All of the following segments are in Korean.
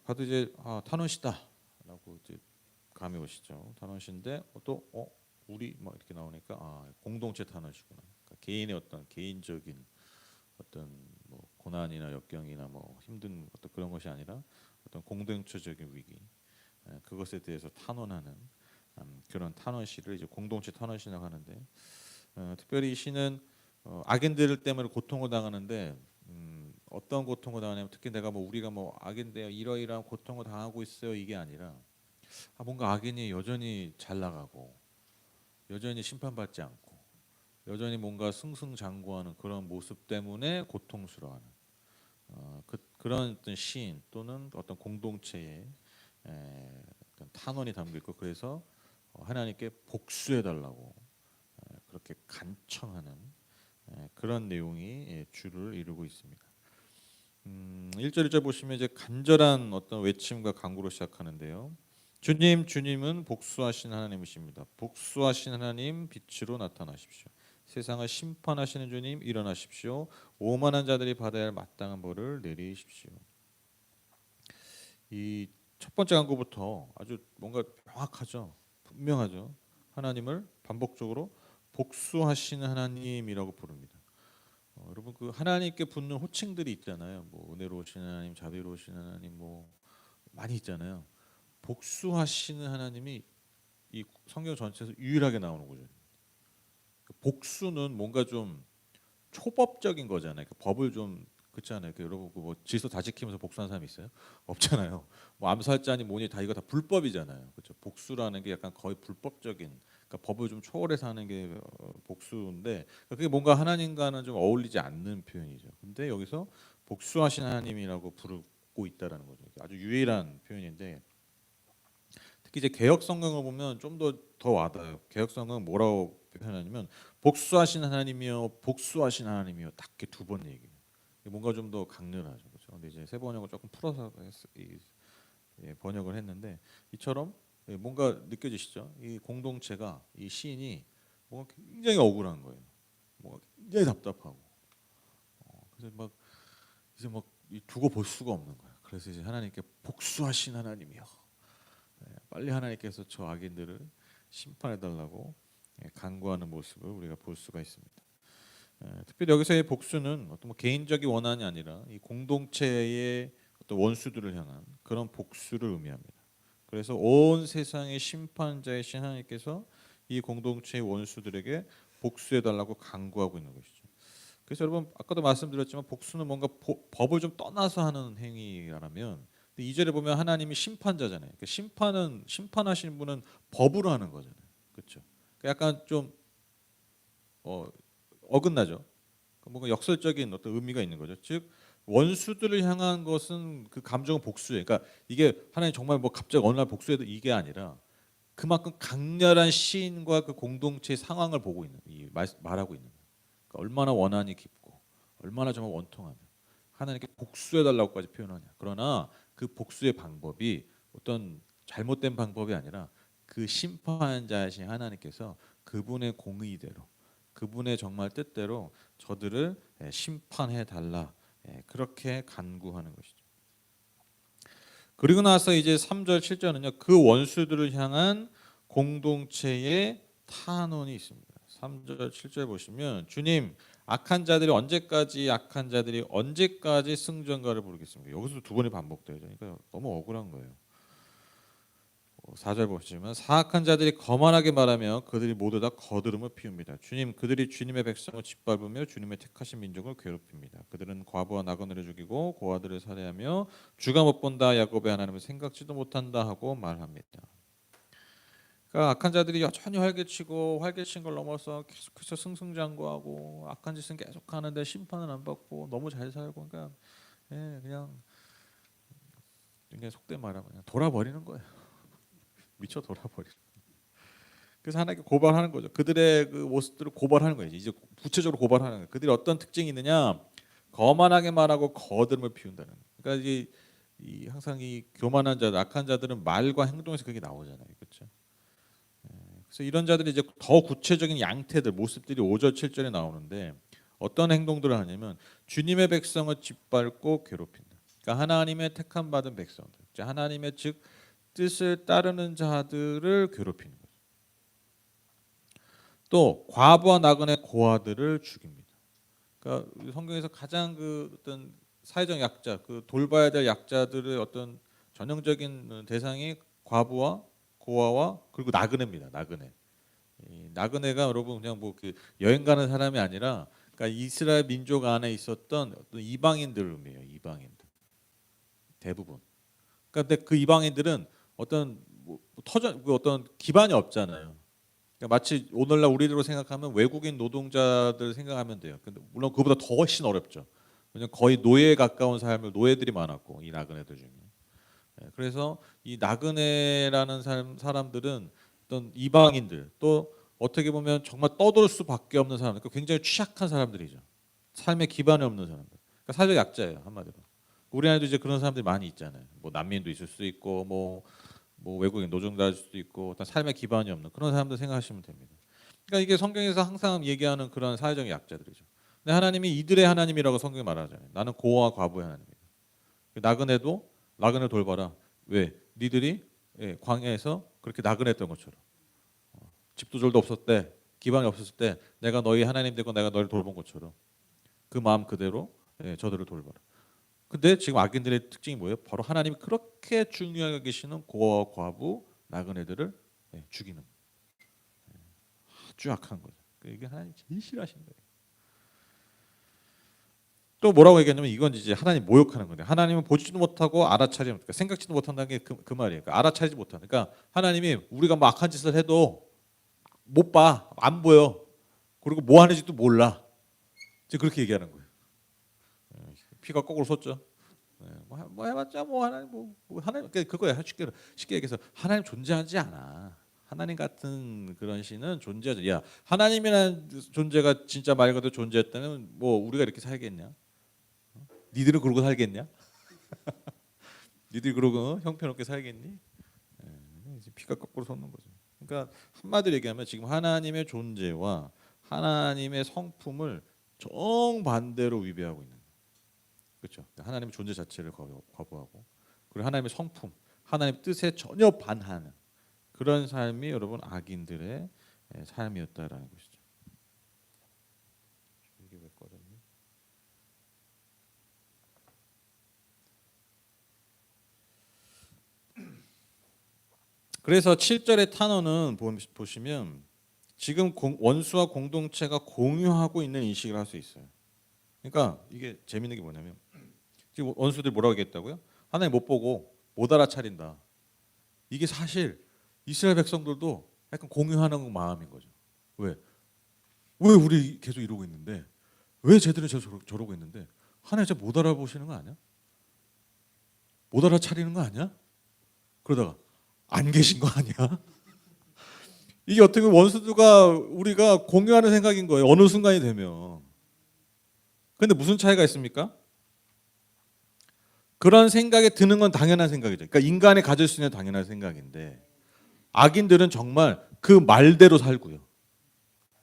봐도 이제 탄원시다라고 이제 감이 오시죠. 탄원시인데 또 우리 뭐 이렇게 나오니까 공동체 탄원시구나. 그러니까 개인의 어떤 개인적인 어떤 뭐 고난이나 역경이나 뭐 힘든 어떤 그런 것이 아니라 어떤 공동체적인 위기, 그것에 대해서 탄원하는 그런 탄원시를 이제 공동체 탄원시라고 하는데, 특별히 이 시는 악인들 때문에 고통을 당하는데, 어떤 고통을 당하냐면 특히 내가 뭐 우리가 뭐 악인데요 이러이러한 고통을 당하고 있어요 이게 아니라, 뭔가 악인이 여전히 잘 나가고 여전히 심판받지 않고 여전히 뭔가 승승장구하는 그런 모습 때문에 고통스러워하는, 그런 어떤 시인 또는 어떤 공동체의 어떤 탄원이 담겨 있고, 그래서 하나님께 복수해 달라고 그렇게 간청하는 그런 내용이 주를 이루고 있습니다. 1절 2절 보시면 이제 간절한 어떤 외침과 간구로 시작하는데요. 주님, 주님은 복수하신 하나님이십니다. 복수하신 하나님, 빛으로 나타나십시오. 세상을 심판하시는 주님, 일어나십시오. 오만한 자들이 받아야 할 마땅한 벌을 내리십시오. 이 첫 번째 간구부터 아주 뭔가 명확하죠. 분명하죠. 하나님을 반복적으로 복수하시는 하나님이라고 부릅니다. 여러분, 그 하나님께 붙는 호칭들이 있잖아요. 뭐 은혜로우신 하나님, 자비로우신 하나님, 뭐 많이 있잖아요. 복수하시는 하나님이 이 성경 전체에서 유일하게 나오는 거죠. 복수는 뭔가 좀 초법적인 거잖아요. 법을 좀 그렇잖아요. 여러분 뭐 질서 다 지키면서 복수하는 사람이 있어요? 없잖아요. 뭐 암살자니 뭐니 다 이거 다 불법이잖아요. 그렇죠? 복수라는 게 약간 거의 불법적인, 그러니까 법을 좀 초월해서 하는 게 복수인데, 그게 뭔가 하나님과는 좀 어울리지 않는 표현이죠. 근데 여기서 복수하신 하나님이라고 부르고 있다라는 거죠. 아주 유일한 표현인데, 특히 이제 개역 성경을 보면 좀 더 와닿아요. 개역 성경은 뭐라고 표현하냐면 복수하신 하나님이요, 복수하신 하나님이요, 딱 이렇게 두 번 얘기해요. 뭔가 좀 더 강렬하죠, 그렇죠? 근데 이제 새 번역을 조금 풀어서 번역을 했는데, 이처럼 뭔가 느껴지시죠? 이 공동체가, 이 시인이 뭔가 굉장히 억울한 거예요. 뭔가 굉장히 답답하고, 그래서 막 이제 막 두고 볼 수가 없는 거예요. 그래서 이제 하나님께 복수하신 하나님이요, 빨리 하나님께서 저 악인들을 심판해 달라고 간구하는 모습을 우리가 볼 수가 있습니다. 특별히 여기서의 복수는 어떤 뭐 개인적인 원한이 아니라 이 공동체의 어떤 원수들을 향한 그런 복수를 의미합니다. 그래서 온 세상의 심판자이신 하나님께서 이 공동체의 원수들에게 복수해 달라고 간구하고 있는 것이죠. 그래서 여러분, 아까도 말씀드렸지만 복수는 뭔가 법을 좀 떠나서 하는 행위라면, 2절에 보면 하나님이 심판자잖아요. 그러니까 심판하시는 분은 법으로 하는 거잖아요. 그렇죠? 약간 좀 어긋나죠. 뭔가 역설적인 어떤 의미가 있는 거죠. 즉 원수들을 향한 것은 그 감정은 복수예요. 그러니까 이게 하나님 정말 뭐 갑자기 어느 날 복수해도 이게 아니라 그만큼 강렬한 시인과 그 공동체의 상황을 보고 있는, 말하고 있는 거예요. 그러니까 얼마나 원한이 깊고 얼마나 정말 원통하면 하나님께 복수해 달라고까지 표현하냐. 그러나 그 복수의 방법이 어떤 잘못된 방법이 아니라 그 심판자이신 하나님께서 그분의 공의대로, 그분의 정말 뜻대로 저들을 심판해 달라, 그렇게 간구하는 것이죠. 그리고 나서 이제 3절 7절은요. 그 원수들을 향한 공동체의 탄원이 있습니다. 3절 7절 보시면 주님, 악한 자들이 언제까지 승전가를 부르겠습니까? 여기서 두 번이 반복돼요. 그러니까 너무 억울한 거예요. 4절 보시면 사악한 자들이 거만하게 말하며 그들이 모두 다 거드름을 피웁니다. 주님, 그들이 주님의 백성을 짓밟으며 주님의 택하신 민족을 괴롭힙니다. 그들은 과부와 나그네를 죽이고 고아들을 살해하며 주가 못 본다, 야곱의 하나님을 생각지도 못한다 하고 말합니다. 그러니까 악한 자들이 여전히 활개친 걸 넘어서 계속해서 승승장구하고 악한 짓은 계속 하는데 심판은 안 받고 너무 잘 살고, 그러니까 그냥 속된 말하면 그냥 돌아버리는 거예요. 미쳐 돌아버리는. 그래서 하나님께 고발하는 거죠. 그들의 그 모습들을 고발하는 거예요. 이제 구체적으로 고발하는 거예요. 그들이 어떤 특징이 있느냐? 거만하게 말하고 거드름을 피운다는 거예요. 그러니까 항상 이 교만한 자들, 악한 자들은 말과 행동에서 그게 나오잖아요. 그렇죠? 그래서 이런 자들이 이제 더 구체적인 양태들, 모습들이 5절 7절에 나오는데, 어떤 행동들을 하냐면 주님의 백성을 짓밟고 괴롭힌다. 그러니까 하나님의 택함 받은 백성들, 목자 하나님의 즉 뜻을 따르는 자들을 괴롭히는 거죠. 또 과부와 나그네 고아들을 죽입니다. 그러니까 성경에서 가장 그 어떤 사회적 약자, 그 돌봐야 될 약자들의 어떤 전형적인 대상이 과부와 고아와 그리고 나그네입니다. 나그네. 이 나그네가 여러분 그냥 뭐 그 여행 가는 사람이 아니라 그러니까 이스라엘 민족 안에 있었던 어떤 이방인들 의미예요. 이방인들 대부분. 그러니까 근데 그 이방인들은 어떤 뭐 터전 그 어떤 기반이 없잖아요. 그러니까 마치 오늘날 우리로 생각하면 외국인 노동자들 생각하면 돼요. 근데 물론 그보다 더 훨씬 어렵죠. 왜냐면 거의 노예에 가까운 삶을 노예들이 많았고 이 나그네들 중에. 그래서 이 나그네라는 사람들은 어떤 이방인들 또 어떻게 보면 정말 떠돌 수밖에 없는 사람들, 그러니까 굉장히 취약한 사람들이죠. 삶에 기반이 없는 사람들. 그러니까 사회적 약자예요 한마디로. 우리 안에도 이제 그런 사람들이 많이 있잖아요. 뭐 난민도 있을 수 있고 뭐 외국인 노동자일 수도 있고 어떤 삶에 기반이 없는 그런 사람들 생각하시면 됩니다. 그러니까 이게 성경에서 항상 얘기하는 그런 사회적 약자들이죠. 근데 하나님이 이들의 하나님이라고 성경에 말하잖아요. 나는 고아와 과부의 하나님이다. 나그네도 나그네 돌봐라. 왜? 니들이 광야에서 그렇게 나그네했던 것처럼 집도 절도 없었대, 기반이 없었을 때 내가 너희 하나님 되고 내가 너를 돌본 것처럼 그 마음 그대로 저들을 돌봐라. 근데 지금 악인들의 특징이 뭐예요? 바로 하나님이 그렇게 중요하게 계시는 고아와 과부, 나그네들을 죽이는 아주 악한 거죠. 이게 하나님 제일 싫어하시는 거예요. 또 뭐라고 얘기하냐면 이건 이제 하나님 모욕하는 건데 하나님은 보지도 못하고 알아차리지 못하고 생각지도 못한다는 게 그 말이에요. 그러니까 알아차리지 못하는. 그러니까 하나님이 우리가 뭐 악한 짓을 해도 못 봐, 안 보여. 그리고 뭐 하는지도 몰라. 이제 그렇게 얘기하는 거예요. 피가 거꾸로 솟죠. 뭐 해봤자 뭐 하나님 뭐 하나님 그거야. 쉽게 얘기해서 하나님 존재하지 않아. 하나님 같은 그런 신은 존재하지. 야 하나님이라는 존재가 진짜 말 그대로 존재했다면 뭐 우리가 이렇게 살겠냐? 니들은 그러고 살겠냐? 니들이 그러고 형편없게 살겠니? 이제 피가 거꾸로 솟는 거죠. 그러니까 한마디로 얘기하면 지금 하나님의 존재와 하나님의 성품을 정반대로 위배하고 있는 거예요. 그렇죠? 하나님의 존재 자체를 거부하고 그리고 하나님의 성품, 하나님의 뜻에 전혀 반하는 그런 삶이 여러분 악인들의 삶이었다라는 것이죠. 이게 왜 꺼졌니? 그래서 7절의 탄원은 보시면 지금 원수와 공동체가 공유하고 있는 인식을 할 수 있어요. 그러니까 이게 재밌는 게 뭐냐면 지금 원수들이 뭐라고 얘기했다고요? 하나님 못 보고 못 알아차린다. 이게 사실 이스라엘 백성들도 약간 공유하는 마음인 거죠. 왜? 왜 우리 계속 이러고 있는데 왜 쟤들은 저러고 있는데 하나님 진짜 못 알아보시는 거 아니야? 못 알아차리는 거 아니야? 그러다가 안 계신 거 아니야? 이게 어떻게 원수들과 우리가 공유하는 생각인 거예요. 어느 순간이 되면. 근데 무슨 차이가 있습니까? 그런 생각에 드는 건 당연한 생각이죠. 그러니까 인간이 가질 수 있는 당연한 생각인데 악인들은 정말 그 말대로 살고요.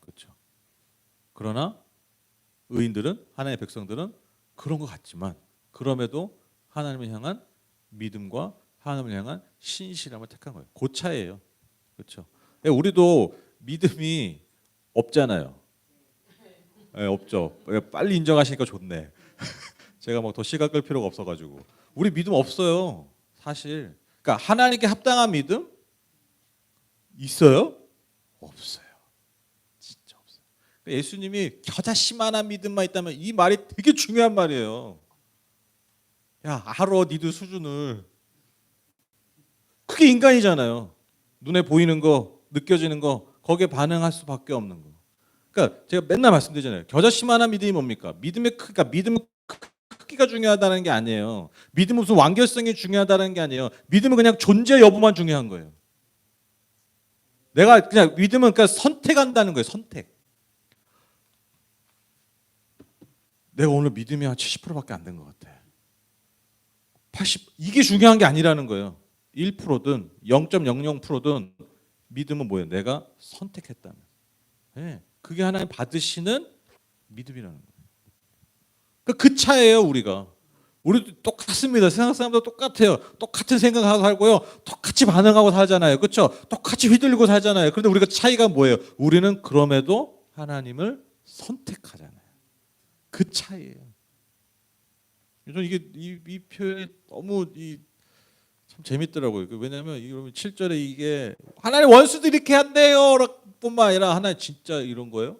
그렇죠. 그러나 의인들은 하나님의 백성들은 그런 것 같지만 그럼에도 하나님을 향한 믿음과 하나님을 향한 신실함을 택한 거예요. 그 차이예요. 그렇죠. 우리도 믿음이 없잖아요. 없죠. 빨리 인정하시니까 좋네. 제가 막 더 시간 끌 필요가 없어가지고 우리 믿음 없어요. 사실. 그러니까 하나님께 합당한 믿음 있어요? 없어요. 진짜 없어요. 예수님이 겨자씨만한 믿음만 있다면 이 말이 되게 중요한 말이에요. 야 알아 니들 수준을. 그게 인간이잖아요. 눈에 보이는 거, 느껴지는 거 거기에 반응할 수밖에 없는 거. 그러니까 제가 맨날 말씀드리잖아요. 겨자씨만한 믿음이 뭡니까? 그러니까 믿음은 크기가 중요하다는 게 아니에요. 믿음은 무슨 완결성이 중요하다는 게 아니에요. 믿음은 그냥 존재 여부만 중요한 거예요. 내가 그냥 믿음은 그러니까 선택한다는 거예요. 선택. 내가 오늘 믿음이 한 70%밖에 안 된 것 같아. 80 이게 중요한 게 아니라는 거예요. 1%든 0.00%든 믿음은 뭐예요? 내가 선택했다면. 네, 그게 하나님 받으시는 믿음이라는 거예요. 그 차예요 우리가. 우리도 똑같습니다. 세상 사람도 똑같아요. 똑같은 생각하고 살고요. 똑같이 반응하고 살잖아요. 그렇죠? 똑같이 휘둘리고 살잖아요. 그런데 우리가 차이가 뭐예요? 우리는 그럼에도 하나님을 선택하잖아요. 그 차이예요. 저는 이게 이 표현이 너무 참 재밌더라고요. 왜냐하면 7절에 이게 하나님 원수도 이렇게 한대요 뿐만 아니라 하나님 진짜 이런 거예요?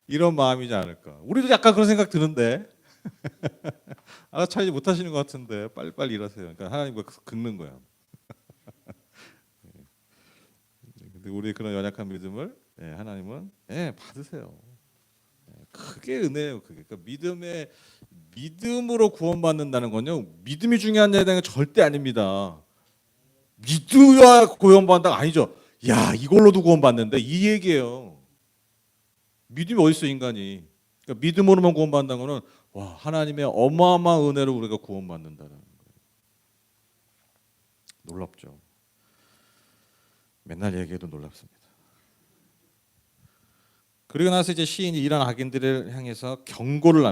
이런 마음이지 않을까. 우리도 약간 그런 생각 드는데 알아차리지 못하시는 것 같은데 빨리 일하세요. 그러니까 하나님과 긁는 거야. 근데 우리 그런 연약한 믿음을 하나님은 받으세요. 그게 은혜예요. 그게 그러니까 믿음으로 구원받는다는 건요. 믿음이 중요한 일은 절대 아닙니다. 믿어야 구원받는다 아니죠. 야 이걸로도 구원받는데 이 얘기예요. 믿음이 어디 있어 인간이. 그러니까 믿음으로만 구원받는다는 거는 와 하나님의 어마어마한 은혜로 우리가 구원받는다는 거예요. 놀랍죠. 맨날 얘기해도 놀랍습니다. 그리고 나서 이제 시인이 이런 악인들을 향해서 경고를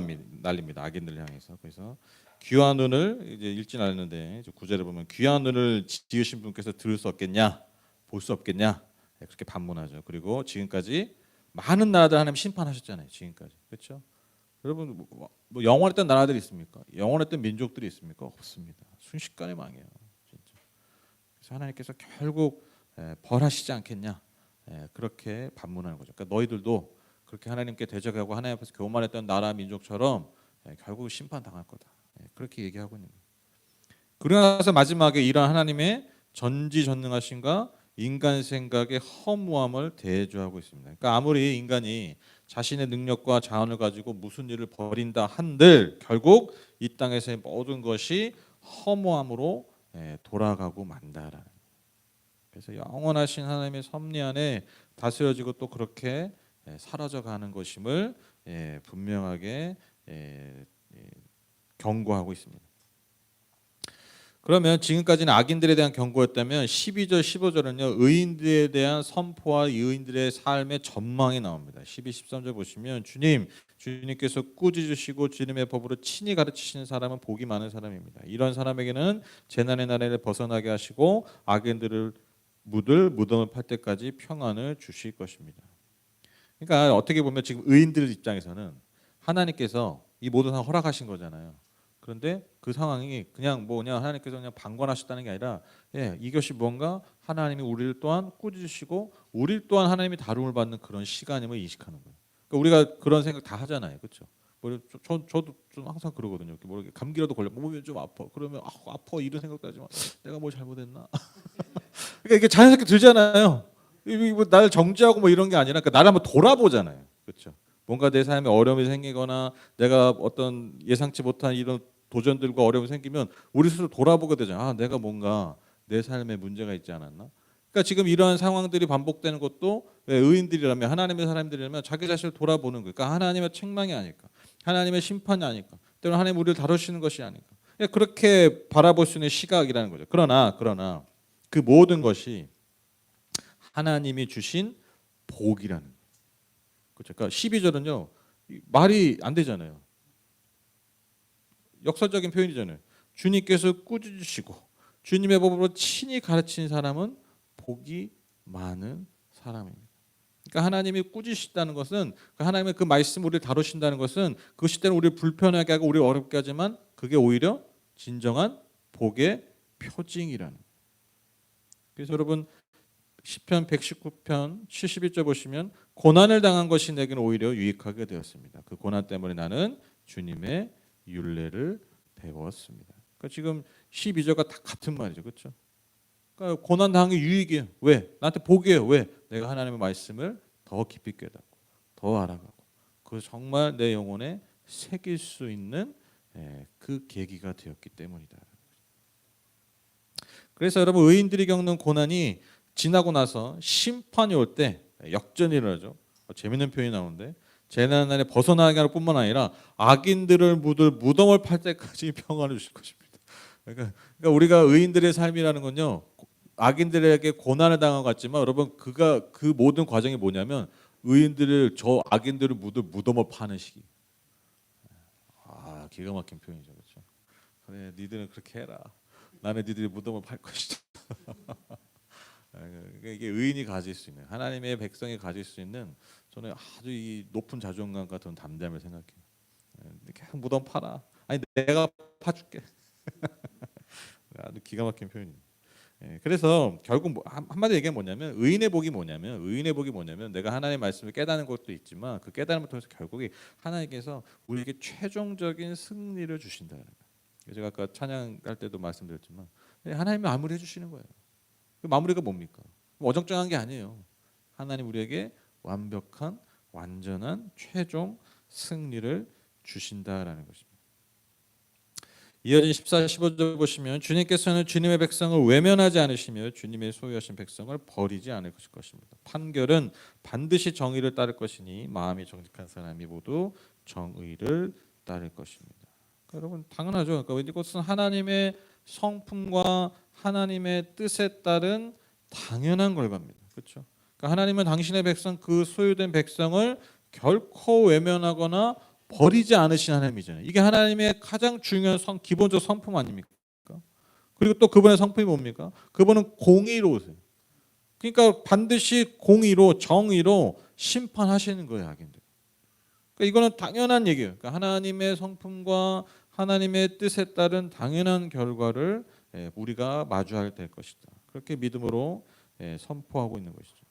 날립니다. 악인들을 향해서. 그래서 귀한 눈을 이제 읽진 않았는데 9절에 보면 귀한 눈을 지으신 분께서 들을 수 없겠냐, 볼 수 없겠냐 그렇게 반문하죠. 그리고 지금까지 많은 나라들 하나님 심판하셨잖아요. 지금까지 그렇죠? 여러분 뭐 영원했던 나라들이 있습니까? 영원했던 민족들이 있습니까? 없습니다. 순식간에 망해요. 진짜. 그래서 하나님께서 결국 벌하시지 않겠냐? 그렇게 반문하는 거죠. 그러니까 너희들도 그렇게 하나님께 대적하고 하나님 앞에서 교만했던 나라 민족처럼 결국 심판당할 거다. 그렇게 얘기하고 있는 거예요. 그러고 나서 마지막에 이런 하나님의 전지전능하심과 인간 생각의 허무함을 대조하고 있습니다. 그러니까 아무리 인간이 자신의 능력과 자원을 가지고 무슨 일을 벌인다 한들 결국 이 땅에서의 모든 것이 허무함으로 돌아가고 만다라는. 그래서 영원하신 하나님의 섭리 안에 다스려지고 또 그렇게 사라져가는 것임을 분명하게 경고하고 있습니다. 그러면 지금까지는 악인들에 대한 경고였다면 12절 15절은요 의인들에 대한 선포와 의인들의 삶의 전망이 나옵니다. 12, 13절 보시면 주님께서 꾸짖으시고 주님의 법으로 친히 가르치시는 사람은 복이 많은 사람입니다. 이런 사람에게는 재난의 날을 벗어나게 하시고 악인들을 묻을 무덤을 팔 때까지 평안을 주실 것입니다. 그러니까 어떻게 보면 지금 의인들 입장에서는 하나님께서 이 모든 상황 허락하신 거잖아요. 그런데 그 상황이 그냥 하나님께서 그냥 방관하셨다는 게 아니라 이것이 뭔가 하나님이 우리를 또한 꾸짖으시고 우리 또한 하나님이 다룸을 받는 그런 시간임을 인식하는 거예요. 그러니까 우리가 그런 생각 다 하잖아요, 그렇죠? 저도 좀 항상 그러거든요. 이렇게 감기라도 걸려 몸이 좀 아파. 그러면 아파 이런 생각도 하지만 내가 뭐 잘못했나? 그러니까 이게 자연스럽게 들잖아요. 나를 정죄하고 뭐 이런 게 아니라 그러니까 나를 한번 돌아보잖아요, 그렇죠? 뭔가 내 삶에 어려움이 생기거나 내가 어떤 예상치 못한 이런 도전들과 어려움이 생기면 우리 스스로 돌아보게 되잖아요. 내가 뭔가 내 삶에 문제가 있지 않았나? 그러니까 지금 이러한 상황들이 반복되는 것도 의인들이라면 하나님의 사람들이라면 자기 자신을 돌아보는 거예요. 그러니까 하나님의 책망이 아닐까, 하나님의 심판이 아닐까, 때로는 하나님 우리를 다루시는 것이 아닐까. 그렇게 바라볼 수 있는 시각이라는 거죠. 그러나 그 모든 것이 하나님이 주신 복이라는 거예요. 그렇죠. 그러니까 12절은요 말이 안 되잖아요. 역설적인 표현이잖아요. 주님께서 꾸짖으시고 주님의 법으로 친히 가르치는 사람은 복이 많은 사람입니다. 그러니까 하나님이 꾸짖으시다는 것은 하나님의 그 말씀 우리를 다루신다는 것은 그것이 때는 우리를 불편하게 하고 우리를 어렵게 하지만 그게 오히려 진정한 복의 표징이라는 거예요. 그래서 여러분 시편 119편 71절 보시면 고난을 당한 것이 내게는 오히려 유익하게 되었습니다. 그 고난 때문에 나는 주님의 율례를 배웠습니다. 그러니까 지금 12절과 다 같은 말이죠. 그렇죠? 그러니까 고난 당한 게 유익이에요. 왜? 나한테 복이에요. 왜? 내가 하나님의 말씀을 더 깊이 깨닫고 더 알아가고 그 정말 내 영혼에 새길 수 있는 그 계기가 되었기 때문이다. 그래서 여러분 의인들이 겪는 고난이 지나고 나서 심판이 올 때 역전이 일어나죠. 재밌는 표현이 나오는데 재난 날에 벗어나게 할 뿐만 아니라 악인들을 묻을 무덤을 팔 때까지 평안을 주실 것입니다. 그러니까 우리가 의인들의 삶이라는 건요 악인들에게 고난을 당한 것 같지만 여러분 그 모든 과정이 뭐냐면 악인들을 묻을 무덤을 파는 시기. 기가 막힌 표현이죠, 그렇죠? 그래, 니들은 그렇게 해라. 나는 니들이 무덤을 팔 것이다. 그러니까 이게 의인이 가질 수 있는 하나님의 백성이 가질 수 있는 저는 아주 이 높은 자존감 같은 담대함을 생각해요. 계속 무덤 팔아. 아니 내가 파줄게. 아주 기가 막힌 표현이에요. 그래서 결국 한마디 얘기하면 뭐냐면 의인의 복이 뭐냐면 내가 하나님의 말씀을 깨닫는 것도 있지만 그 깨달음을 통해서 결국에 하나님께서 우리에게 최종적인 승리를 주신다는 거예요. 제가 아까 찬양할 때도 말씀드렸지만 하나님이 마무리해 주시는 거예요. 그 마무리가 뭡니까? 어정쩡한 게 아니에요. 하나님 우리에게 완벽한 완전한 최종 승리를 주신다라는 것입니다. 이어진 14, 15절 보시면 주님께서는 주님의 백성을 외면하지 않으시며 주님의 소유하신 백성을 버리지 않을 것입니다. 판결은 반드시 정의를 따를 것이니 마음이 정직한 사람이 모두 정의를 따를 것입니다. 그러니까 여러분 당연하죠. 그러니까 이것은 하나님의 성품과 하나님의 뜻에 따른 당연한 결과입니다. 그렇죠? 그러니까 하나님은 당신의 백성 그 소유된 백성을 결코 외면하거나 버리지 않으신 하나님이잖아요. 이게 하나님의 가장 중요한 기본적 성품 아닙니까? 그리고 또 그분의 성품이 뭡니까? 그분은 공의로우세요. 그러니까 반드시 공의로 정의로 심판하시는 거예요, 악인들. 그러니까 이거는 당연한 얘기예요. 그러니까 하나님의 성품과 하나님의 뜻에 따른 당연한 결과를 우리가 마주하게 될 것이다. 그렇게 믿음으로 선포하고 있는 것이죠.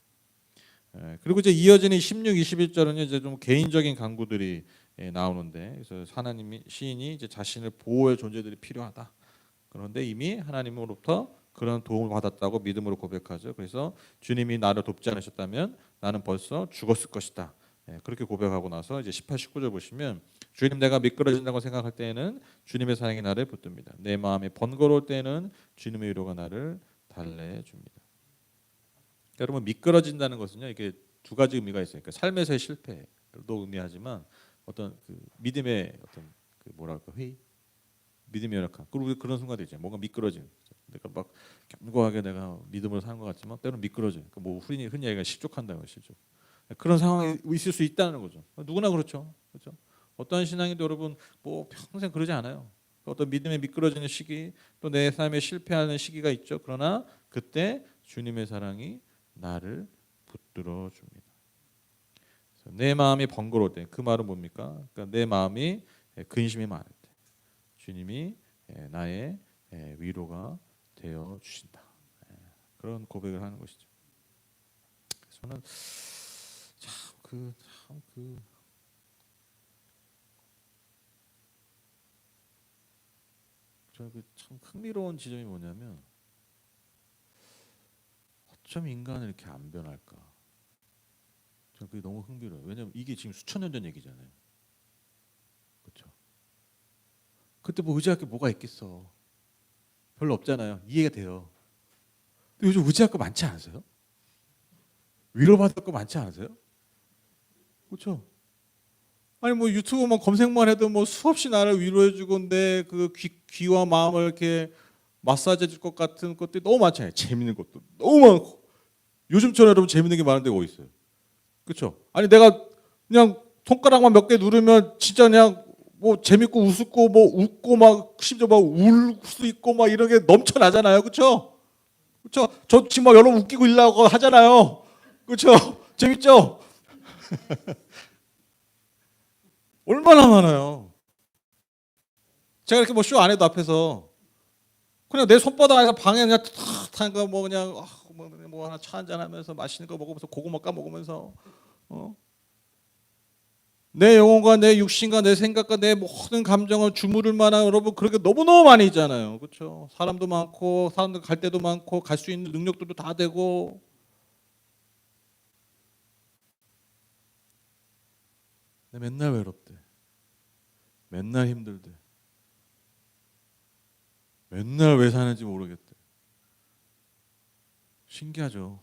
그리고 이제 이어지는 16, 21절은 이제 좀 개인적인 간구들이 나오는데 그래서 하나님이 시인이 이제 자신을 보호할 존재들이 필요하다. 그런데 이미 하나님으로부터 그런 도움을 받았다고 믿음으로 고백하죠. 그래서 주님이 나를 돕지 않으셨다면 나는 벌써 죽었을 것이다. 그렇게 고백하고 나서 이제 18, 19절 보시면 주님 내가 미끄러진다고 생각할 때에는 주님의 사랑이 나를 붙듭니다. 내 마음이 번거로울 때에는 주님의 위로가 나를 달래줍니다. 여러분 미끄러진다는 것은요 이게 두 가지 의미가 있어요. 그러니까 삶에서의 실패도 의미하지만 어떤 그 믿음의 어떤 그 뭐랄까 회의, 믿음의 연약함. 그리고 그런 순간도 있죠. 뭔가 미끄러짐. 내가 막 견고하게 내가 믿음으로 사는 것 같지만 때로는 미끄러져. 그러니까 뭐 흔히 얘기가 실족한다는 거죠. 실족. 그런 상황이 있을 수 있다는 거죠. 누구나 그렇죠. 그렇죠. 어떤 신앙인도 여러분 뭐 평생 그러지 않아요. 어떤 믿음에 미끄러지는 시기, 또 내 삶에 실패하는 시기가 있죠. 그러나 그때 주님의 사랑이 나를 붙들어 줍니다. 내 마음이 번거로울 때, 그 말은 뭡니까? 그러니까 내 마음이 근심이 많을 때, 주님이 나의 위로가 되어 주신다. 그런 고백을 하는 것이죠. 저는 참 흥미로운 지점이 뭐냐면 어쩜 인간은 이렇게 안 변할까? 저는 그게 너무 흥미로워요. 왜냐하면 이게 지금 수천 년 전 얘기잖아요. 그렇죠? 그때 뭐 의지할 게 뭐가 있겠어? 별로 없잖아요. 이해가 돼요. 근데 요즘 의지할 거 많지 않으세요? 위로받을 거 많지 않으세요? 그렇죠? 아니 뭐 유튜브만 검색만 해도 뭐 수없이 나를 위로해주고 내 그 귀와 마음을 이렇게 마사지해 줄 것 같은 것들이 너무 많잖아요. 재밌는 것도 너무 많고 요즘처럼 여러분 재밌는 게 많은 데가 어디 있어요? 그렇죠? 아니 내가 그냥 손가락만 몇 개 누르면 진짜 그냥 뭐 재밌고 우습고 뭐 웃고 막 심지어 막 울 수 있고 막 이런 게 넘쳐나잖아요. 그렇죠? 그렇죠? 저 지금 막 여러분 웃기고 있려고 하잖아요. 그렇죠? 재밌죠? 얼마나 많아요. 제가 이렇게 뭐 쇼 안 해도 앞에서 그냥 내 손바닥 안에서 방에 그냥 탁 거 뭐 그냥 뭐 하나 차 한잔 하면서 맛있는 거 먹으면서 고구마 까 먹으면서 내 영혼과 내 육신과 내 생각과 내 모든 감정을 주무를 만한 여러분 그렇게 너무너무 많이 있잖아요. 그렇죠? 사람도 많고 사람들 갈 데도 많고 갈 수 있는 능력들도 다 되고 맨날 외롭대. 맨날 힘들대. 맨날 왜 사는지 모르겠대. 신기하죠.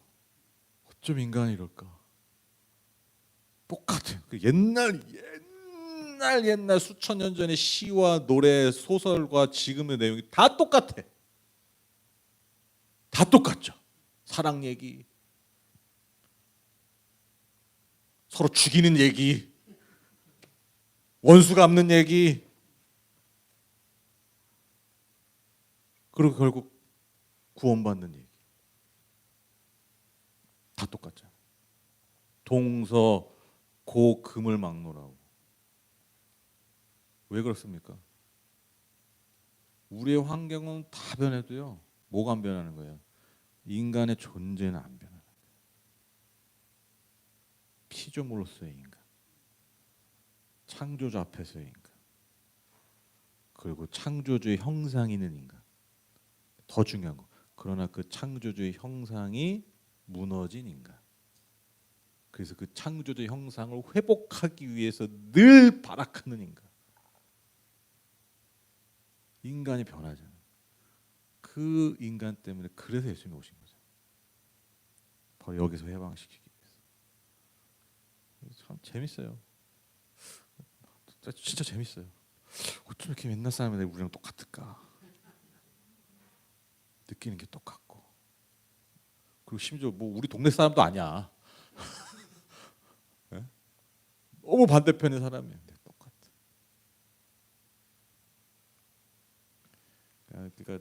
어쩜 인간이 이럴까? 똑같아요. 그 옛날 수천 년 전의 시와 노래, 소설과 지금의 내용이 다 똑같아. 다 똑같죠. 사랑 얘기, 서로 죽이는 얘기, 원수 갚는 얘기, 그리고 결국 구원받는 얘기. 다 똑같잖아. 동서 고 금을 막노라고. 왜 그렇습니까? 우리의 환경은 다 변해도요. 뭐가 안 변하는 거예요? 인간의 존재는 안 변하는 거예요. 피조물로서의 인간. 창조주 앞에서의 인간. 그리고 창조주의 형상이 있는 인간. 더 중요한 거. 그러나 그 창조주의 형상이 무너진 인간. 그래서 그 창조주의 형상을 회복하기 위해서 늘 발악하는 인간. 인간이 변하잖아요. 그 인간 때문에 그래서 예수님이 오신 거죠. 바로 여기서 해방시키기 위해서. 참 재밌어요. 진짜 재밌어요. 어쩜 이렇게 맨날 사람이 우리랑 똑같을까? 느끼는 게 똑같고. 그리고 심지어 뭐 우리 동네 사람도 아니야. 네? 너무 반대편의 사람인데 똑같아. 그러니까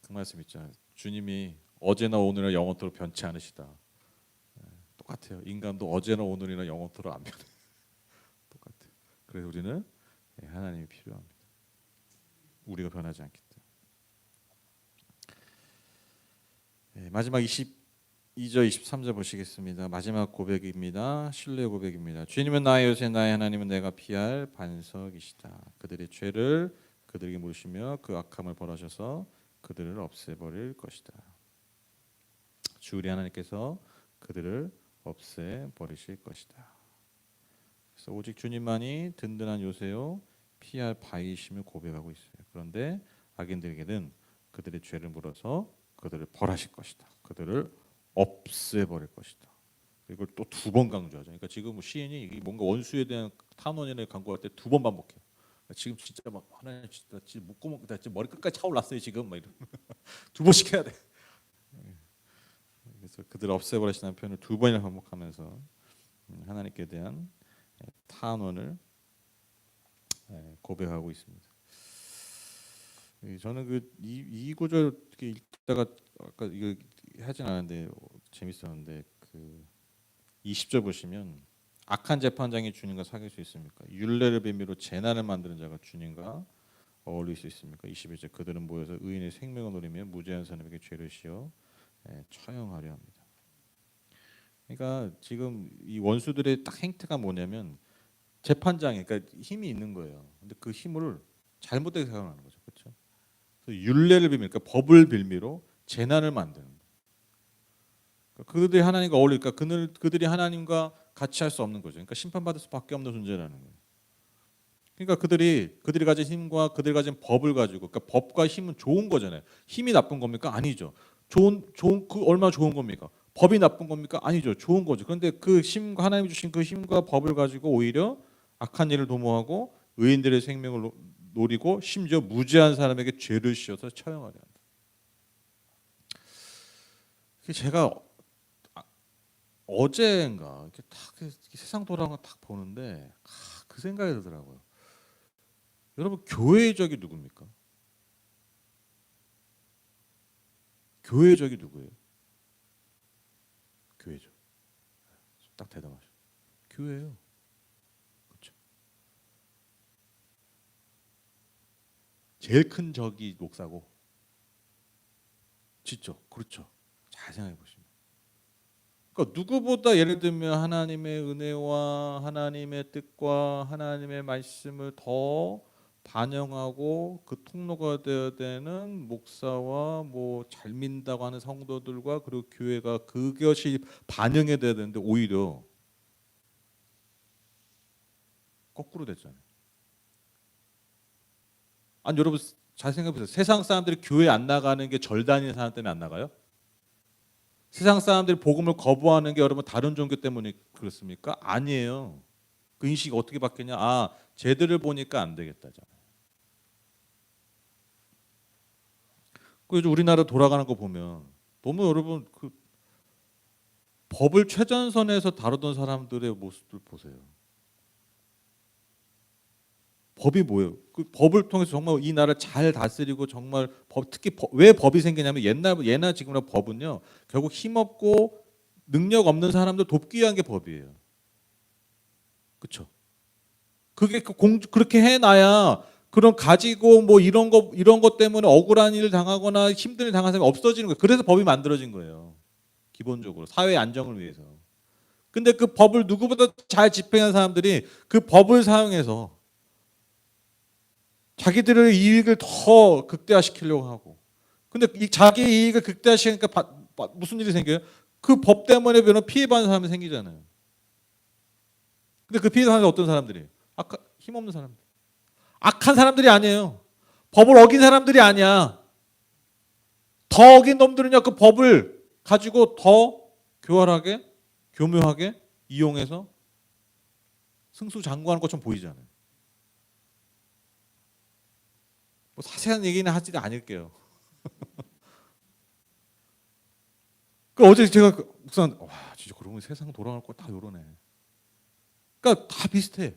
그 말씀 있잖아요. 주님이 어제나 오늘이나 영원토록 변치 않으시다. 똑같아요. 인간도 어제나 오늘이나 영원토록 안 변해. 똑같아요. 그래서 우리는 하나님이 필요합니다. 우리가 변하지 않기 때문에. 마지막 22절 23절 보시겠습니다. 마지막 고백입니다. 신뢰 고백입니다. 주님은 나의 요새, 나의 하나님은 내가 피할 반석이시다. 그들의 죄를 그들에게 물으시며 그 악함을 벌하셔서 그들을 없애버릴 것이다. 주 우리 하나님께서 그들을 없애버리실 것이다. 그래서 오직 주님만이 든든한 요새요 피할 바위심을 고백하고 있어요. 그런데 악인들에게는 그들의 죄를 물어서 그들을 벌하실 것이다. 그들을 없애버릴 것이다. 이걸 또 두 번 강조하죠. 그러니까 지금 시인이 뭔가 원수에 대한 탄원을 강구할 때 두 번 반복해요. 지금 진짜 막 하나님 진짜 목구멍 다 머리 끝까지 차올랐어요 지금 막 이런 두 번씩 해야 돼. 그래서 그들을 없애버리시는 표현을 두 번이나 반복하면서 하나님께 대한 탄원을 고백하고 있습니다. 저는 이 구절 읽다가 아까 이거 하진 않았는데 재밌었는데 그 20절 보시면 악한 재판장이 주님과 사귈 수 있습니까? 율례를 빌미로 재난을 만드는 자가 주님과 어울릴 수 있습니까? 21절 그들은 모여서 의인의 생명을 노리며 무죄한 사람에게 죄를 씌워 처형하려 합니다. 그러니까 지금 이 원수들의 딱 행태가 뭐냐면 재판장이 그러니까 힘이 있는 거예요. 근데 그 힘을 잘못되게 사용하는 거죠. 그렇죠? 그래서 율례를 빌미, 그러니까 법을 빌미로 재난을 만드는 거예요. 그러니까 그들이 하나님과 어울릴까? 그들이 하나님과 같이 할 수 없는 거죠. 그러니까 심판받을 수밖에 없는 존재라는 거예요. 그러니까 그들이 가진 힘과 그들이 가진 법을 가지고, 그러니까 법과 힘은 좋은 거잖아요. 힘이 나쁜 겁니까? 아니죠. 좋은 그 얼마나 좋은 겁니까? 법이 나쁜 겁니까? 아니죠. 좋은 거죠. 그런데 그 힘과 하나님이 주신 그 힘과 법을 가지고 오히려 악한 일을 도모하고 의인들의 생명을 노리고 심지어 무죄한 사람에게 죄를 씌워서 처형하려 한다. 제가 어제인가 이렇게 딱 세상 돌아가는 거 딱 보는데 그 생각이 들더라고요. 여러분 교회의 적이 누굽니까? 교회의 적이 누구예요? 교회죠. 딱 대답하셔. 교회예요. 그렇죠. 제일 큰 적이 목사고. 진짜 그렇죠. 잘 생각해 보시면. 그러니까 누구보다 예를 들면 하나님의 은혜와 하나님의 뜻과 하나님의 말씀을 더 반영하고 그 통로가 되어야 되는 목사와 뭐 잘 믿는다고 하는 성도들과 그리고 교회가 그것이 반영이 돼야 되는데 오히려 거꾸로 됐잖아요. 아니 여러분 잘 생각해 보세요. 세상 사람들이 교회 안 나가는 게 절 다니는 사람 때문에 안 나가요? 세상 사람들이 복음을 거부하는 게 여러분 다른 종교 때문에 그렇습니까? 아니에요. 그 인식이 어떻게 바뀌냐? 아, 쟤들을 보니까 안 되겠다잖아요. 그래서 우리나라 돌아가는 거 보면 너무 여러분 그 법을 최전선에서 다루던 사람들의 모습들 보세요. 법이 뭐예요? 그 법을 통해서 정말 이 나라를 잘 다스리고 정말 특히 왜 법이 생기냐면 예나 지금이나 법은요 결국 힘없고 능력 없는 사람들 돕기 위한 게 법이에요. 그렇죠? 그게 그렇게 해놔야 그런 가지고 뭐 이런 것 때문에 억울한 일을 당하거나 힘든 일 당한 사람이 없어지는 거예요. 그래서 법이 만들어진 거예요. 기본적으로 사회 안정을 위해서. 근데 그 법을 누구보다 잘 집행한 사람들이 그 법을 사용해서 자기들의 이익을 더 극대화시키려고 하고. 근데 이 자기 이익을 극대화시키니까 무슨 일이 생겨요? 그 법 때문에 피해받는 사람이 생기잖아요. 근데 그 피해받는 사람이 어떤 사람들이에요? 힘없는 사람들. 악한 사람들이 아니에요. 법을 어긴 사람들이 아니야. 더 어긴 놈들은요, 그 법을 가지고 더 교활하게, 교묘하게 이용해서 승수장구하는 것처럼 보이잖아요. 뭐 자세한 얘기는 하지 않을게요. 그 어제 제가 묵상, 와, 진짜 그러면 세상 돌아갈 거 다 요러네. 그러니까 다 비슷해.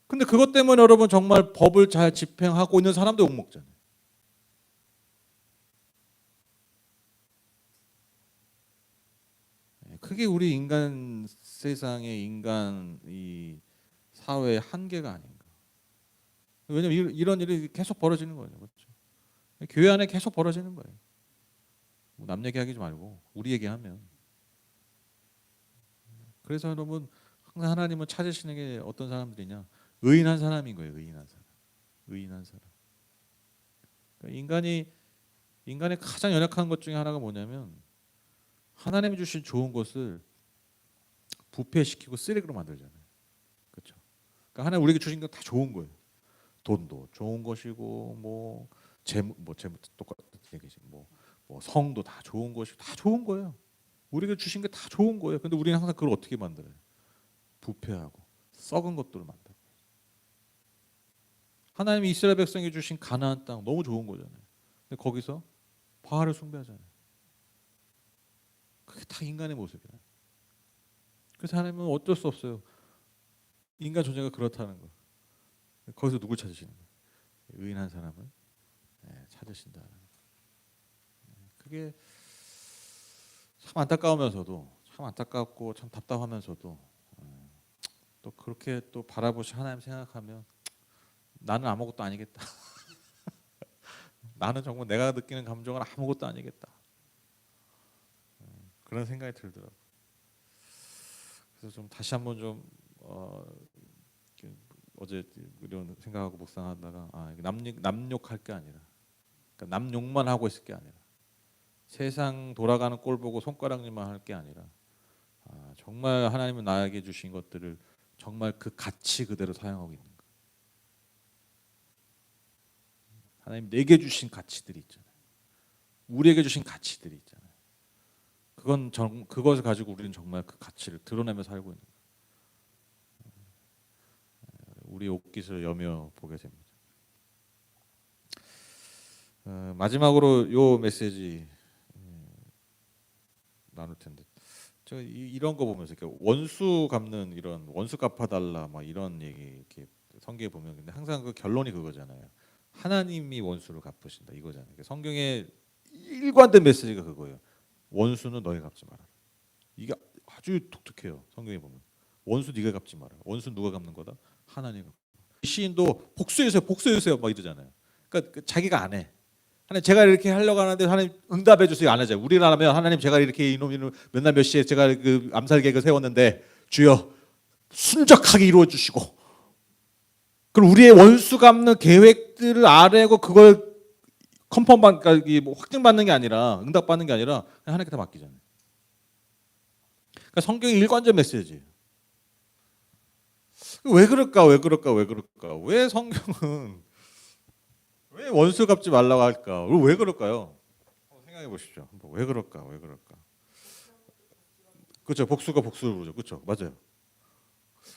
근데 그것 때문에 여러분 정말 법을 잘 집행하고 있는 사람도 욕먹잖아요. 그게 우리 인간 세상의 인간 이 사회의 한계가 아닌가. 왜냐면 이런 일이 계속 벌어지는 거예요. 그렇죠? 교회 안에 계속 벌어지는 거예요. 남 얘기하지 말고 우리 얘기하면. 그래서 여러분 항상 하나님은 찾으시는 게 어떤 사람들이냐? 의인한 사람인 거예요. 의인한 사람. 의인한 사람. 그러니까 인간의 가장 연약한 것 중에 하나가 뭐냐면 하나님이 주신 좋은 것을 부패시키고 쓰레기로 만들잖아요. 그렇죠? 그러니까 하나님 우리에게 주신 건 다 좋은 거예요. 돈도 좋은 것이고 뭐 재무 똑같은 얘기지. 뭐 성도 다 좋은 것이고 다 좋은 거예요. 우리에게 주신 게 다 좋은 거예요. 근데 우리는 항상 그걸 어떻게 만들어요? 부패하고 썩은 것들을 만들어. 하나님이 이스라엘 백성에게 주신 가나안 땅 너무 좋은 거잖아요. 근데 거기서 바알을 숭배하잖아요. 그게 다 인간의 모습이에요. 그래서 하나님은 어쩔 수 없어요. 인간 존재가 그렇다는 거. 거기서 누굴 찾으시는 거예요? 의인한 사람을 찾으신다. 그게 참 안타까우면서도 참 안타깝고 참 답답하면서도 또 그렇게 또 바라보시 하나님 생각하면 나는 아무것도 아니겠다. 나는 정말 내가 느끼는 감정은 아무것도 아니겠다. 그런 생각이 들더라고. 그래서 좀 다시 한번 좀 어제 이런 생각하고 묵상하다가 남욕할 게 아니라 그러니까 남욕만 하고 있을 게 아니라 세상 돌아가는 꼴 보고 손가락질만 할 게 아니라 정말 하나님은 나에게 주신 것들을 정말 그 가치 그대로 사용하고 있는 거. 하나님 내게 주신 가치들이 있잖아요. 우리에게 주신 가치들이 있잖아요. 그것을 가지고 우리는 정말 그 가치를 드러내며 살고 있는 거예요. 우리 옷깃을 여며 보게 됩니다. 마지막으로 요 메시지 나눌 텐데 제가 이런 거 보면서 이렇게 원수 갚는 이런 원수 갚아달라 막 이런 얘기 이렇게 성경에 보면 근데 항상 그 결론이 그거잖아요. 하나님이 원수를 갚으신다 이거잖아요. 그러니까 성경의 일관된 메시지가 그거예요. 원수는 너희 갚지 마라. 이게 아주 독특해요. 성경에 보면 원수 네가 갚지 마라. 원수 누가 갚는 거다? 하나님. 시인도 복수해주세요 막 이러잖아요. 그러니까 자기가 안 해. 하나님 제가 이렇게 하려고 하는데 하나님 응답해 주세요 안 하죠. 우리나라면 하나님 제가 이렇게 이놈 몇날 몇 시에 제가 그 암살 계획을 세웠는데 주여 순적하게 이루어 주시고 그럼 우리의 원수 갚는 계획들을 아래고 그걸 그러니까 뭐 확증받는 게 아니라 응답받는 게 아니라 그냥 하나님께 다 맡기잖아요. 그러니까 성경의 일관적 메시지예요. 왜 그럴까? 왜 성경은 왜 원수 갚지 말라고 할까? 왜 그럴까요? 생각해 보십시오. 왜 그럴까? 그렇죠. 복수가 복수를 부르죠. 그렇죠. 맞아요.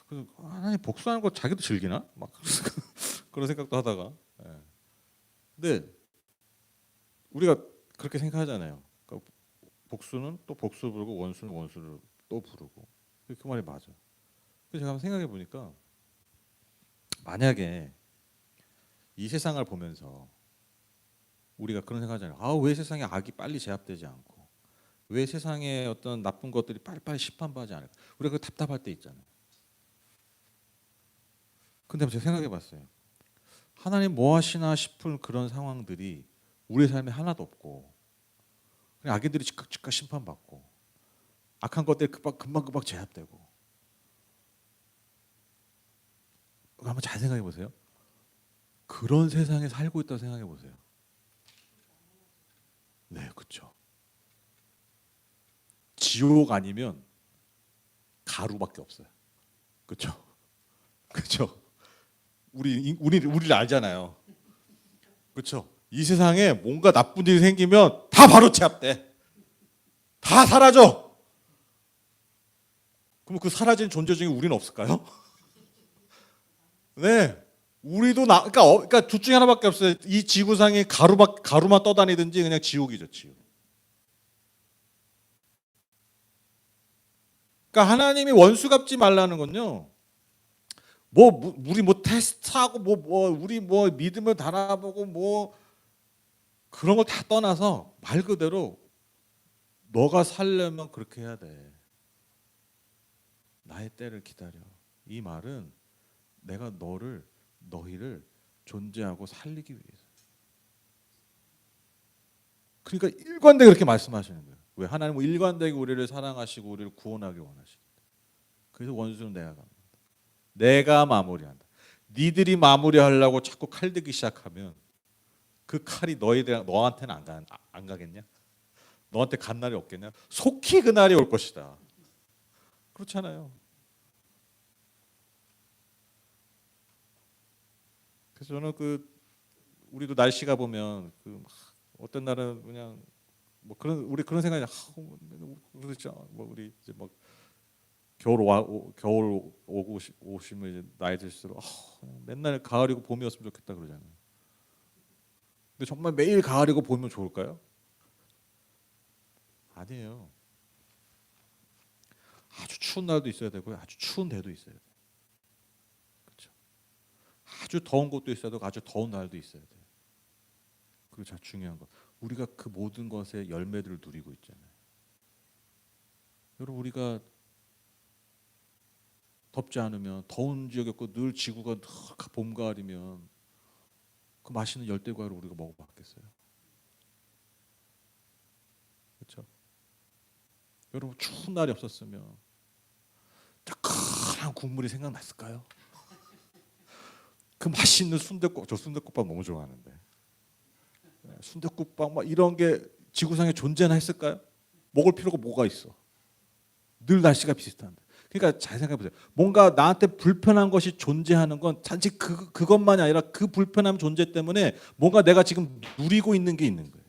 그래서 하나님 복수하는 거 자기도 즐기나? 막 그런 생각도 하다가. 예. 근데 우리가 그렇게 생각하잖아요. 그러니까 복수는 또 복수 부르고 원수는 원수를 또 부르고 그 말이 맞아. 그래서 제가 한번 생각해 보니까 만약에 이 세상을 보면서 우리가 그런 생각하잖아요. 왜 세상에 악이 빨리 제압되지 않고 왜 세상에 어떤 나쁜 것들이 빨리빨리 심판받지 않을까? 우리가 그 답답할 때 있잖아요. 근데 제가 생각해 봤어요. 하나님 뭐 하시나 싶은 그런 상황들이 우리 삶에 하나도 없고 그냥 악인들이 즉각 심판받고 악한 것들이 금방 제압되고. 한번 잘 생각해 보세요. 그런 세상에 살고 있다고 생각해 보세요. 네, 그렇죠. 지옥 아니면 가루밖에 없어요. 그렇죠? 그렇죠? 우리를 알잖아요. 그렇죠? 이 세상에 뭔가 나쁜 일이 생기면 다 바로 제압돼. 다 사라져. 그럼 그 사라진 존재 중에 우리는 없을까요? 네. 우리도 그러니까 둘 중에 하나밖에 없어요. 이 지구상에 가루만 떠다니든지 그냥 지옥이죠, 지옥. 그러니까 하나님이 원수 갚지 말라는 건요. 우리 테스트하고 우리 믿음을 달아보고 그런 걸 다 떠나서 말 그대로 너가 살려면 그렇게 해야 돼. 나의 때를 기다려. 이 말은 내가 너희를 존재하고 살리기 위해서. 그러니까 일관되게 그렇게 말씀하시는 거예요. 왜? 하나님은 일관되게 우리를 사랑하시고 우리를 구원하기 원하시는. 그래서 원수는 내가 갚는다. 내가 마무리한다. 니들이 마무리하려고 자꾸 칼 들기 시작하면 그 칼이 너한테는 안 가겠냐? 너한테 간 날이 없겠냐? 속히 그 날이 올 것이다. 그렇잖아요. 그래서 저는 우리도 날씨가 보면 어떤 날은 그냥 우리 그런 생각이 그렇죠. 우리 이제 겨울 오시면 이제 나이 들수록 맨날 가을이고 봄이었으면 좋겠다 그러잖아요. 근데 정말 매일 가을이고 봄이면 좋을까요? 아니에요. 아주 추운 날도 있어야 되고요. 아주 추운 데도 있어야 돼요. 그렇죠. 아주 더운 곳도 있어야 되고 아주 더운 날도 있어야 돼요. 그리고 자 중요한 거 우리가 그 모든 것의 열매들을 누리고 있잖아요. 여러분 우리가 덥지 않으면 더운 지역이었고 늘 지구가 봄 가을이면 그 맛있는 열대과일을 우리가 먹어봤겠어요? 그렇죠? 여러분 추운 날이 없었으면 뜨끈한 국물이 생각났을까요? 그 맛있는 저 순댓국밥 너무 좋아하는데 순댓국밥 이런 게 지구상에 존재나 했을까요? 먹을 필요가 뭐가 있어? 늘 날씨가 비슷한데. 그러니까 잘 생각해 보세요. 뭔가 나한테 불편한 것이 존재하는 건 단지 그것만이 아니라 그 불편함 존재 때문에 뭔가 내가 지금 누리고 있는 게 있는 거예요.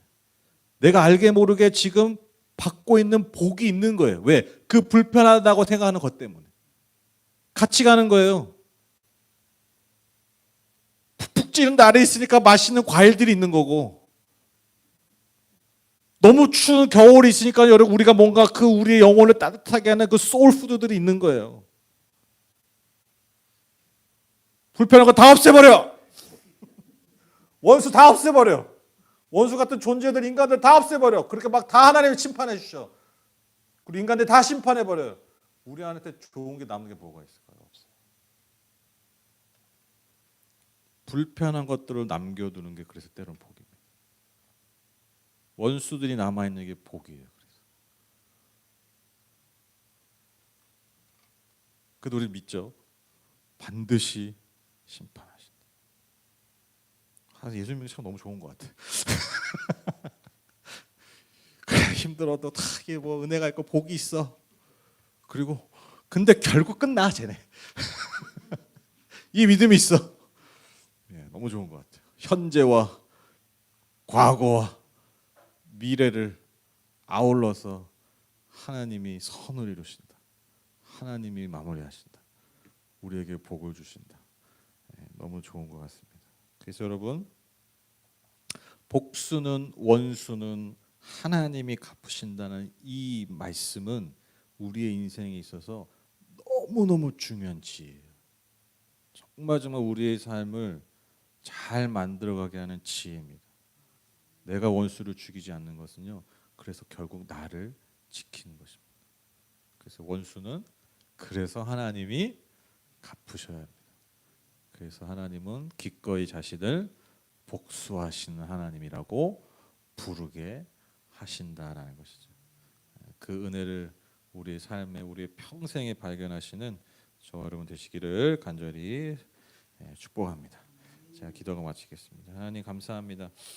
내가 알게 모르게 지금 받고 있는 복이 있는 거예요. 왜? 그 불편하다고 생각하는 것 때문에. 같이 가는 거예요. 푹푹 찌는 날에 있으니까 맛있는 과일들이 있는 거고 너무 추운 겨울이 있으니까 여러분 우리가 뭔가 우리의 영혼을 따뜻하게 하는 그 소울푸드들이 있는 거예요. 불편한 거 다 없애버려. 원수 다 없애버려. 원수 같은 존재들 인간들 다 없애버려. 그렇게 다 하나님이 심판해 주셔. 그리고 인간들 다 심판해버려요. 우리 안에 좋은 게 남는 게 뭐가 있을까요? 없어요. 불편한 것들을 남겨두는 게 그래서 때로는 복입니다. 원수들이 남아있는 게 복이에요. 그래도 우리 믿죠. 반드시 심판하신다. 예수님이 참 너무 좋은 것 같아. 그래 힘들어도 다 이게 은혜가 있고 복이 있어. 그리고 근데 결국 끝나 쟤네. 이 믿음이 있어. 너무 좋은 것 같아요. 현재와 과거와 미래를 아울러서 하나님이 선을 이루신다. 하나님이 마무리하신다. 우리에게 복을 주신다. 너무 좋은 것 같습니다. 그래서 여러분 복수는 원수는 하나님이 갚으신다는 이 말씀은 우리의 인생에 있어서 너무너무 중요한 지혜예요. 정말 우리의 삶을 잘 만들어가게 하는 지혜입니다. 내가 원수를 죽이지 않는 것은요. 그래서 결국 나를 지키는 것입니다. 그래서 원수는 그래서 하나님이 갚으셔야 합니다. 그래서 하나님은 기꺼이 자신을 복수하시는 하나님이라고 부르게 하신다라는 것이죠. 그 은혜를 우리의 삶에 우리의 평생에 발견하시는 저와 여러분 되시기를 간절히 축복합니다. 제가 기도가 마치겠습니다. 하나님 감사합니다.